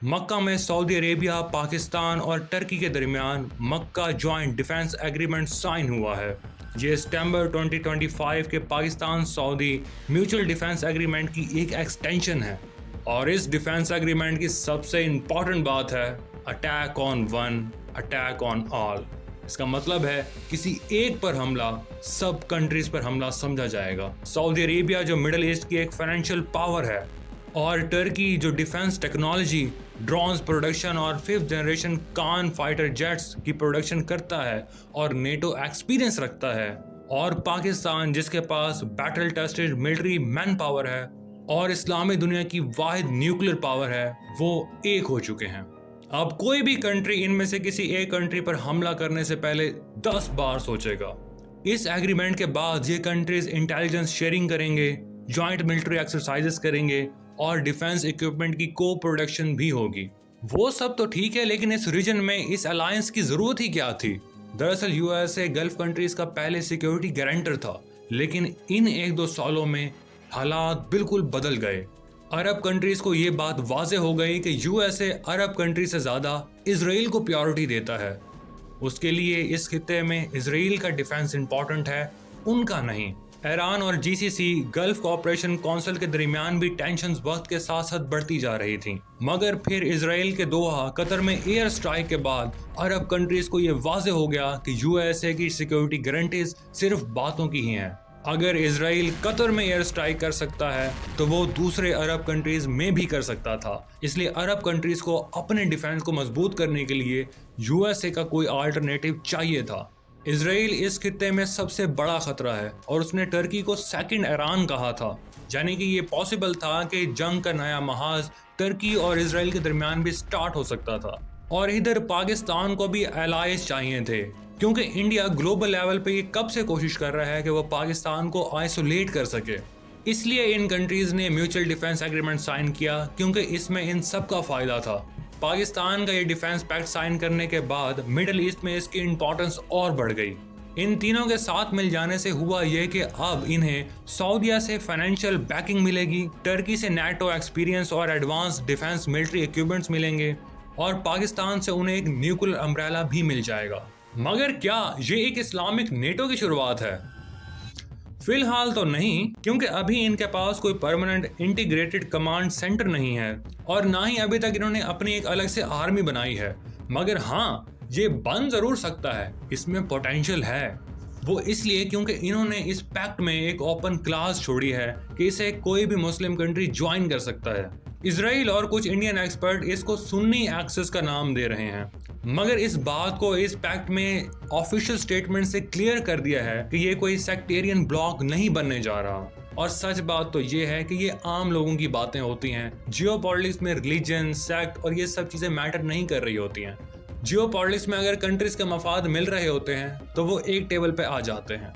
मक्का में Saudi Arabia, Pakistan और Turkey के दरमियान मक्का जॉइंट डिफेंस एग्रीमेंट साइन हुआ है। ये सितंबर 2025 के Pakistan Saudi mutual defence agreement की एक एक्सटेंशन है और इस डिफेंस एग्रीमेंट की सबसे इम्पॉर्टेंट बात है attack on one, attack on all. इसका मतलब है किसी एक पर हमला सब कंट्रीज पर हमला समझा जाएगा। सऊदी अरेबिया जो मिडिल ईस्ट की एक फाइनेंशियल पावर है और टर्की जो डिफेंस टेक्नोलॉजी, ड्रोन्स प्रोडक्शन और फिफ्थ जनरेशन कान फाइटर जेट्स की प्रोडक्शन करता है और नेटो एक्सपीरियंस रखता है, और पाकिस्तान जिसके पास battle tested military manpower है और इस्लामी दुनिया की वाहिद न्यूक्लियर पावर है, वो एक हो चुके हैं। अब कोई भी कंट्री इनमें से किसी एक कंट्री पर हमला करने से पहले 10 बार सोचेगा। इस एग्रीमेंट के बाद ये कंट्रीज इंटेलिजेंस शेयरिंग करेंगे, जॉइंट मिलिट्री एक्सरसाइजेस करेंगे और डिफेंस इक्विपमेंट की को प्रोडक्शन भी होगी। वो सब तो ठीक है, लेकिन इस रीजन में इस अलायंस की जरूरत ही क्या थी? दरअसल यूएसए गल्फ कंट्रीज का पहले सिक्योरिटी गारंटर था, लेकिन इन 1-2 सालों में हालात बिल्कुल बदल गए। अरब कंट्रीज को ये बात वाजे हो गई कि यूएसए अरब कंट्री से ज्यादा इसराइल को प्रायोरिटी देता है। उसके लिए इस खित्ते में इसराइल का डिफेंस इंपॉर्टेंट है, उनका नहीं। ईरान और जीसीसी गल्फ कोऑपरेशन काउंसिल के दरमियान भी टेंशंस वक्त के साथ साथ बढ़ती जा रही थी, मगर फिर इसराइल के दोहा कतर में एयर स्ट्राइक के बाद अरब कंट्रीज को यह वाजे हो गया कि यूएसए की सिक्योरिटी गारंटीज सिर्फ बातों की ही हैं। अगर इसराइल कतर में एयर स्ट्राइक कर सकता है तो वो दूसरे अरब कंट्रीज में भी कर सकता था। इसलिए अरब कंट्रीज को अपने डिफेंस को मजबूत करने के लिए यूएसए का कोई अल्टरनेटिव चाहिए था। इसराइल इस खित्ते में सबसे बड़ा खतरा है और उसने टर्की को सेकंड ईरान कहा था, यानी कि ये पॉसिबल था कि जंग का नया महाज टर्की और इसराइल के दरमियान भी स्टार्ट हो सकता था। और इधर पाकिस्तान को भी एलाइज चाहिए थे, क्योंकि इंडिया ग्लोबल लेवल पे ये कब से कोशिश कर रहा है कि वो पाकिस्तान को आइसोलेट कर सके। इसलिए इन कंट्रीज ने म्यूचुअल डिफेंस एग्रीमेंट साइन किया, क्योंकि इसमें इन सब का फायदा था। पाकिस्तान का ये डिफेंस पैक्ट साइन करने के बाद मिडिल ईस्ट में इसकी इंपॉर्टेंस और बढ़ गई। इन तीनों के साथ मिल जाने से हुआ यह कि अब इन्हें सऊदीया से फाइनेंशियल बैकिंग मिलेगी, टर्की से नाटो एक्सपीरियंस और एडवांस डिफेंस मिलिट्री इक्विपमेंट्स मिलेंगे और पाकिस्तान से उन्हें एक न्यूक्लियर अम्ब्रेला भी मिल जाएगा। मगर क्या ये एक इस्लामिक नेटो की शुरुआत है? फिलहाल तो नहीं, क्योंकि अभी इनके पास कोई परमानेंट इंटीग्रेटेड कमांड सेंटर नहीं है और ना ही अभी तक इन्होंने अपनी एक अलग से आर्मी बनाई है। मगर हाँ, ये बन जरूर सकता है, इसमें पोटेंशियल है। वो इसलिए क्योंकि इन्होंने इस पैक्ट में एक ओपन क्लास छोड़ी है कि इसे कोई भी मुस्लिम कंट्री ज्वाइन कर सकता है। इसराइल और कुछ इंडियन एक्सपर्ट इसको सुन्नी एक्सेस का नाम दे रहे हैं, मगर इस बात को इस पैक्ट में ऑफिशियल स्टेटमेंट से क्लियर कर दिया है कि ये कोई सेक्टेरियन ब्लॉक नहीं बनने जा रहा। और सच बात तो ये है कि ये आम लोगों की बातें होती हैं। जियोपॉलिटिक्स में रिलीजन, सेक्ट और ये सब चीजें मैटर नहीं कर रही होती हैं। जियोपॉलिटिक्स में अगर कंट्रीज के मफाद मिल रहे होते हैं तो वो एक टेबल पे आ जाते हैं।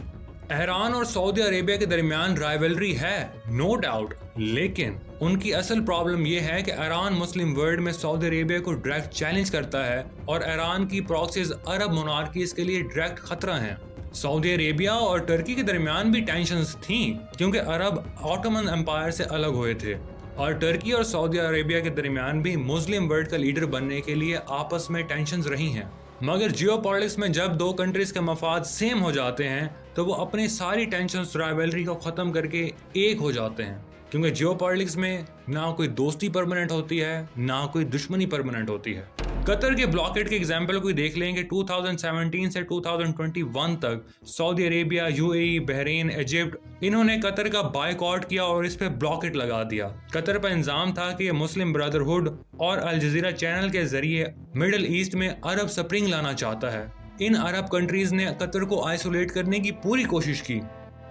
ईरान और सऊदी अरेबिया के दरमियान राइवलरी है, नो डाउट, लेकिन उनकी असल प्रॉब्लम यह है कि ईरान मुस्लिम वर्ल्ड में सऊदी अरेबिया को डायरेक्ट चैलेंज करता है और ईरान की प्रॉक्सीज अरब मोनार्कीज के लिए डायरेक्ट खतरा हैं। सऊदी अरेबिया और टर्की के दरमियान भी टेंशंस थीं, क्योंकि अरब ऑटोमन एम्पायर से अलग हुए थे और टर्की और सऊदी अरेबिया के दरमियान भी मुस्लिम वर्ल्ड का लीडर बनने के लिए आपस में टेंशंस रही हैं। मगर जियोपॉलिटिक्स में जब दो कंट्रीज के मफाद सेम हो जाते हैं तो वो अपनी सारी टेंशंस राइवलरी को खत्म करके एक हो जाते हैं, क्योंकि जियोपॉलिटिक्स में ना कोई दोस्ती परमानेंट होती है ना कोई दुश्मनी परमानेंट होती है। कतर के ब्लॉकेट के एग्जाम्पल को देख लेंगे। 2017 से 2021 तक Saudi Arabia, UAE, Bahrain, Egypt, इन्होंने कतर का बायकॉट किया और इस पे ब्लॉकेट लगा दिया। कतर पर इंजाम था कि मुस्लिम ब्रदरहुड और अल जजीरा चैनल के जरिए मिडिल ईस्ट में अरब स्प्रिंग लाना चाहता है। इन अरब कंट्रीज ने कतर को आइसोलेट करने की पूरी कोशिश की,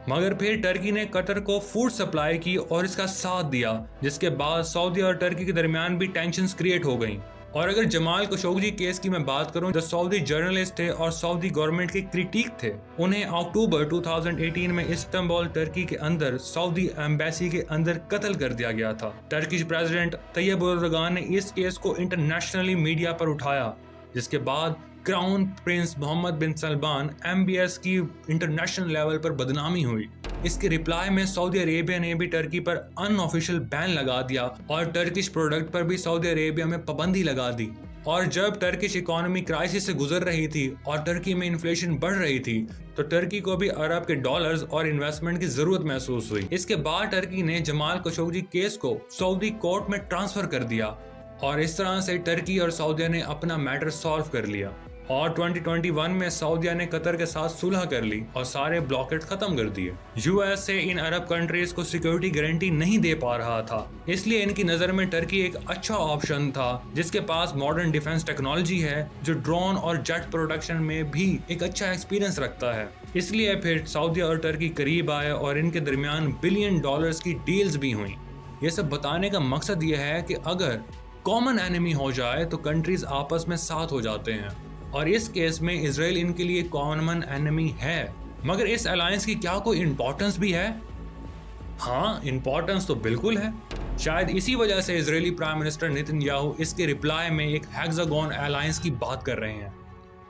मगर फिर टर्की ने कतर को फूड सप्लाई की और इसका साथ दिया, जिसके बाद सऊदी और टर्की के दरमियान भी टेंशंस क्रिएट हो गई। और अगर जमाल खशोगी केस की मैं बात करूं, जो सऊदी जर्नलिस्ट थे और सऊदी गवर्नमेंट के क्रिटिक थे, उन्हें अक्टूबर 2018 में इस्तांबुल टर्की के अंदर सऊदी एम्बेसी के अंदर कत्ल कर दिया गया था। टर्किश प्रेसिडेंट तैयब एर्दोगान ने इस केस को इंटरनेशनली मीडिया पर उठाया, जिसके बाद क्राउन प्रिंस मोहम्मद बिन सलमान MBS की इंटरनेशनल लेवल पर बदनामी हुई। इसके रिप्लाई में सऊदी अरेबिया ने भी टर्की पर अनऑफिशियल बैन लगा दिया और टर्किश प्रोडक्ट पर भी सऊदी अरेबिया में पाबंदी लगा दी। और जब टर्किश इकोनॉमी क्राइसिस से गुजर रही थी और टर्की में इन्फ्लेशन बढ़ रही थी तो टर्की को भी अरब के डॉलर्स और इन्वेस्टमेंट की जरूरत महसूस हुई। इसके बाद टर्की ने जमाल खशोगी केस को सऊदी कोर्ट में ट्रांसफर कर दिया और इस तरह से टर्की और सऊदीया ने अपना मैटर सॉल्व कर लिया। और 2021 में सऊदीया ने कतर के साथ सुलह कर ली और सारे ब्लॉकेट खत्म कर दिए। यूएसए इन अरब कंट्रीज को सिक्योरिटी गारंटी नहीं दे पा रहा था, इसलिए इनकी नजर में टर्की एक अच्छा ऑप्शन था जिसके पास मॉडर्न डिफेंस टेक्नोलॉजी है, जो ड्रोन और जेट प्रोडक्शन में भी एक अच्छा एक्सपीरियंस रखता है। इसलिए फिर सऊदीया और टर्की करीब आए और इनके दरमियान बिलियन डॉलर्स की डील्स भी हुई। ये सब बताने का मकसद ये है कि अगर कॉमन एनिमी हो जाए तो कंट्रीज आपस में साथ हो जाते हैं, और इस केस में इजराइल इनके लिए कॉमन एनिमी है। मगर इस अलायंस की क्या कोई इंपॉर्टेंस भी है? हाँ, इंपॉर्टेंस तो बिल्कुल है। शायद इसी वजह से इजरायली प्राइम मिनिस्टर नेतन्याहू इसके रिप्लाई में एक हेक्सागोन अलायंस की बात कर रहे हैं।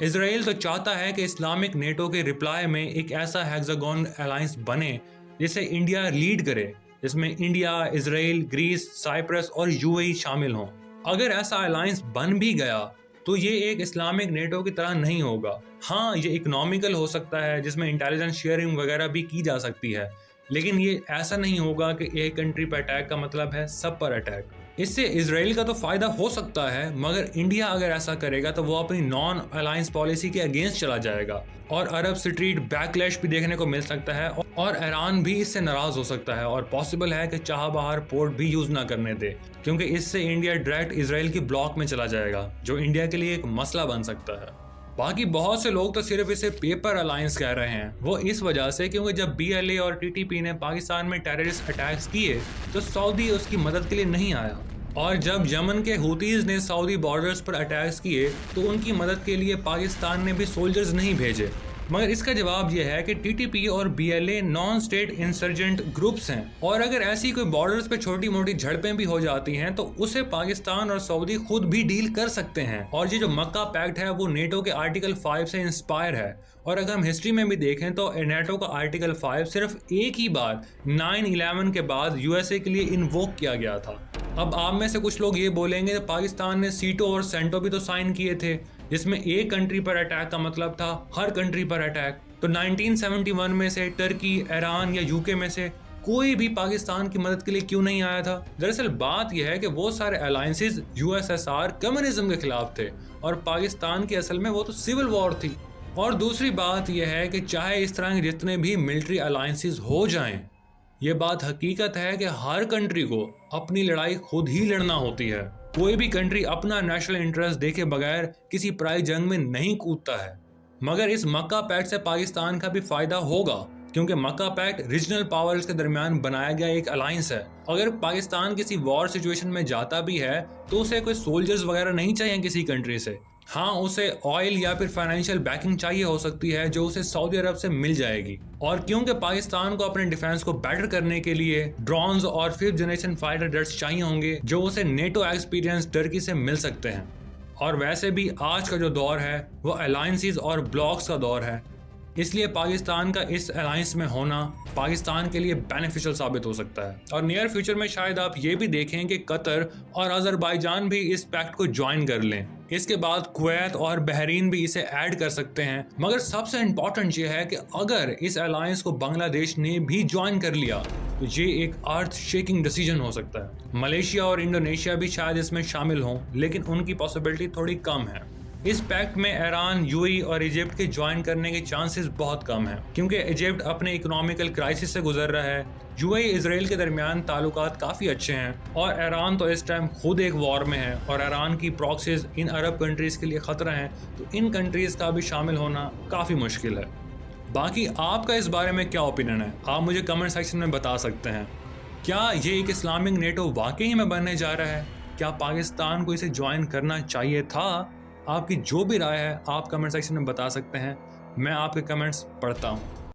इजराइल तो चाहता है कि इस्लामिक नेटो के रिप्लाई में एक ऐसा हेक्सागोन अलायंस बने जिसे इंडिया लीड करे, जिसमें इंडिया, इजराइल, ग्रीस, साइप्रस और यूएई शामिल हों। अगर ऐसा अलायंस बन भी गया तो ये एक इस्लामिक नेटो की तरह नहीं होगा। हाँ, ये इकोनॉमिकल हो सकता है जिसमें इंटेलिजेंस शेयरिंग वगैरह भी की जा सकती है, लेकिन ये ऐसा नहीं होगा कि एक कंट्री पर अटैक का मतलब है सब पर अटैक। इससे इजराइल का तो फायदा हो सकता है, मगर इंडिया अगर ऐसा करेगा तो वो अपनी नॉन अलायंस पॉलिसी के अगेंस्ट चला जाएगा और अरब स्ट्रीट बैकलैश भी देखने को मिल सकता है और ईरान भी इससे नाराज हो सकता है और पॉसिबल है कि चाबहार पोर्ट भी यूज ना करने दे, क्योंकि इससे इंडिया डायरेक्ट इजराइल की ब्लॉक में चला जाएगा, जो इंडिया के लिए एक मसला बन सकता है। बाकी बहुत से लोग तो सिर्फ इसे पेपर अलायंस कह रहे हैं, वो इस वजह से क्योंकि जब BLA और TTP ने पाकिस्तान में टेररिस्ट अटैक्स किए तो सऊदी उसकी मदद के लिए नहीं आया, और जब यमन के हुतीज ने सऊदी बॉर्डर्स पर अटैक्स किए तो उनकी मदद के लिए पाकिस्तान ने भी सोल्जर्स नहीं भेजे। मगर इसका जवाब यह है कि TTP और BLA non state insurgent groups हैं, और अगर ऐसी कोई बॉर्डर्स पे छोटी मोटी झड़पें भी हो जाती हैं तो उसे पाकिस्तान और सऊदी खुद भी डील कर सकते हैं। और ये जो मक्का पैक्ट है वो नेटो के आर्टिकल 5 से इंस्पायर है, और अगर हम हिस्ट्री में भी देखें तो नेटो का आर्टिकल 5 सिर्फ एक ही बार 9/11 के बाद USA के लिए इन्वोक किया गया था। अब आप में से कुछ लोग ये बोलेंगे कि पाकिस्तान ने सीटो और सेंटो भी तो साइन किए थे, जिसमें एक कंट्री पर अटैक का मतलब था हर कंट्री पर अटैक। तो 1971 में से टर्की, ईरान या यूके में से कोई भी पाकिस्तान की मदद के लिए क्यों नहीं आया था? दरअसल बात यह है कि वो सारे अलायंसेस USSR कम्युनिज्म के खिलाफ थे और पाकिस्तान की असल में वो तो सिविल वॉर थी। और दूसरी बात यह है कि चाहे इस तरह के जितने भी मिलिट्री अलायंसेस हो जाएं, ये बात हकीकत है कि हर कंट्री को अपनी लड़ाई खुद ही लड़ना होती है। कोई भी कंट्री अपना नेशनल इंटरेस्ट देखे बगैर किसी पराई जंग में नहीं कूदता है। मगर इस मक्का पैक्ट से पाकिस्तान का भी फायदा होगा, क्योंकि मक्का पैक्ट रीजनल पावर्स के दरमियान बनाया गया एक अलायंस है। अगर पाकिस्तान किसी वॉर सिचुएशन में जाता भी है तो उसे कोई सोल्जर्स वगैरह नहीं चाहिए किसी कंट्री से। हाँ, उसे ऑयल या फिर फाइनेंशियल बैकिंग चाहिए हो सकती है, जो उसे सऊदी अरब से मिल जाएगी। और क्योंकि पाकिस्तान को अपने डिफेंस को बेटर करने के लिए ड्रोन्स और 5th जनरेशन फाइटर जेट्स चाहिए होंगे, जो उसे नेटो एक्सपीरियंस टर्की से मिल सकते हैं। और वैसे भी आज का जो दौर है वो अलायंसेस और ब्लॉक्स का दौर है, इसलिए पाकिस्तान का इस अलायंस में होना पाकिस्तान के लिए बेनिफिशियल साबित हो सकता है। और नियर फ्यूचर में शायद आप ये भी देखें कि कतर और अजरबैजान भी इस पैक्ट को ज्वाइन कर लें। इसके बाद कुवैत और बहरीन भी इसे ऐड कर सकते हैं। मगर सबसे इम्पोर्टेंट ये है कि अगर इस अलायंस को बांग्लादेश ने भी ज्वाइन कर लिया तो ये एक अर्थ शेकिंग डिसीजन हो सकता है। मलेशिया और इंडोनेशिया भी शायद इसमें शामिल हों, लेकिन उनकी पॉसिबिलिटी थोड़ी कम है। इस पैक्ट में ईरान, यूएई और इजिप्ट के ज्वाइन करने के चांसेस बहुत कम हैं, क्योंकि इजिप्ट अपने इकोनॉमिकल क्राइसिस से गुजर रहा है। यूएई इजराइल के दरमियान ताल्लुकात काफ़ी अच्छे हैं, और ईरान तो इस टाइम खुद एक वॉर में है, और ईरान की प्रॉक्सीज इन अरब कंट्रीज़ के लिए ख़तरा हैं, तो इन कंट्रीज़ का भी शामिल होना काफ़ी मुश्किल है। बाकी आपका इस बारे में क्या ओपिनियन है, आप मुझे कमेंट सेक्शन में बता सकते हैं। क्या ये एक इस्लामिक नेटो वाकई में बनने जा रहा है? क्या पाकिस्तान को इसे ज्वाइन करना चाहिए था? आपकी जो भी राय है आप कमेंट सेक्शन में बता सकते हैं, मैं आपके कमेंट्स पढ़ता हूँ।